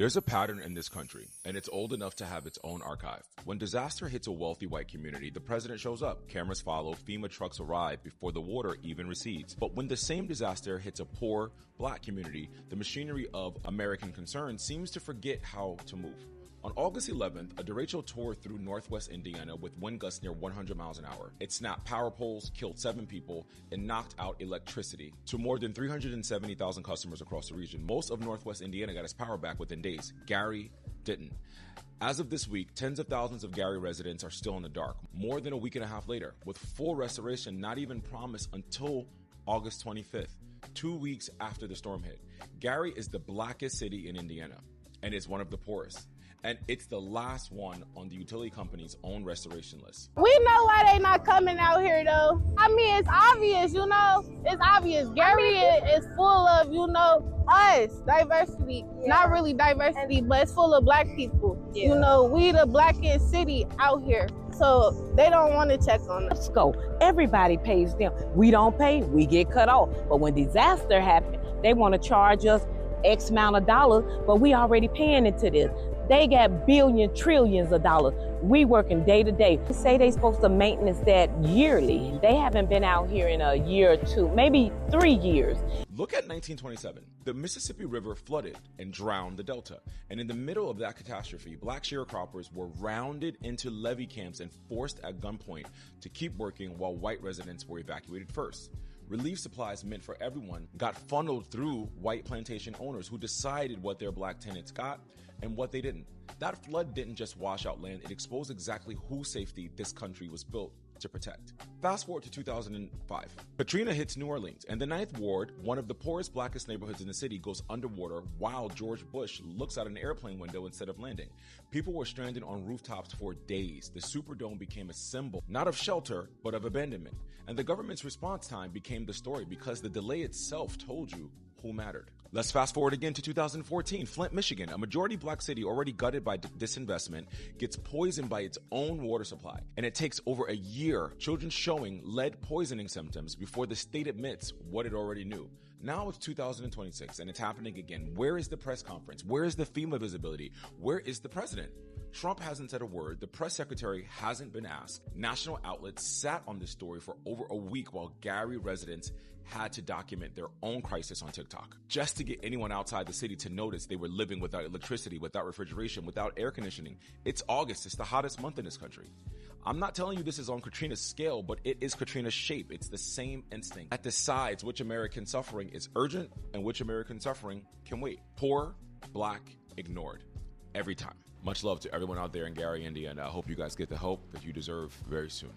There's a pattern in this country, and it's old enough to have its own archive. When disaster hits a wealthy white community, the president shows up, cameras follow, FEMA trucks arrive before the water even recedes. But when the same disaster hits a poor, black community, the machinery of American concern seems to forget how to move. On August 11th, a derecho tore through northwest Indiana with wind gusts near 100 miles an hour. It snapped power poles, killed 7 people, and knocked out electricity to more than 370,000 customers across the region. Most of northwest Indiana got its power back within days. Gary didn't. As of this week, tens of thousands of Gary residents are still in the dark, more than a week and a half later, with full restoration not even promised until August 25th, 2 weeks after the storm hit. Gary is the blackest city in Indiana, and is one of the poorest. And it's the last one on the utility company's own restoration list. We know why they not coming out here though. I mean, it's obvious, you know. It's obvious. Gary is full of, you know, us, diversity. Yeah. Not really diversity, but it's full of black people. Yeah. You know, we the blackest city out here. So they don't want to check on us. Let's go. Everybody pays them. We don't pay, we get cut off. But when disaster happens, they want to charge us X amount of dollars, but we already paying into this. They got billions, trillions of dollars. We working day to day. They say they supposed to maintenance that yearly. They haven't been out here in a year or two, maybe 3 years. Look at 1927. The Mississippi River flooded and drowned the Delta. And in the middle of that catastrophe, black sharecroppers were rounded into levee camps and forced at gunpoint to keep working while white residents were evacuated first. Relief supplies meant for everyone got funneled through white plantation owners who decided what their black tenants got and what they didn't. That flood didn't just wash out land, it exposed exactly whose safety this country was built to protect. Fast forward to 2005. Katrina hits New Orleans, and the Ninth Ward, one of the poorest, blackest neighborhoods in the city, goes underwater while George Bush looks out an airplane window instead of landing. People were stranded on rooftops for days. The Superdome became a symbol, not of shelter, but of abandonment. And the government's response time became the story because the delay itself told you who mattered. Let's fast forward again to 2014. Flint, Michigan, a majority black city already gutted by disinvestment, gets poisoned by its own water supply. And it takes over a year, children showing lead poisoning symptoms before the state admits what it already knew. Now it's 2026 and it's happening again. Where is the press conference? Where is the FEMA visibility? Where is the president? Trump hasn't said a word. The press secretary hasn't been asked. National outlets sat on this story for over a week while Gary residents had to document their own crisis on TikTok just to get anyone outside the city to notice they were living without electricity, without refrigeration, without air conditioning. It's August. It's the hottest month in this country. I'm not telling you this is on Katrina's scale, but it is Katrina's shape. It's the same instinct that decides which American suffering is urgent and which American suffering can wait. Poor, black, ignored. Every time. Much love to everyone out there in Gary, Indiana. I hope you guys get the help that you deserve very soon.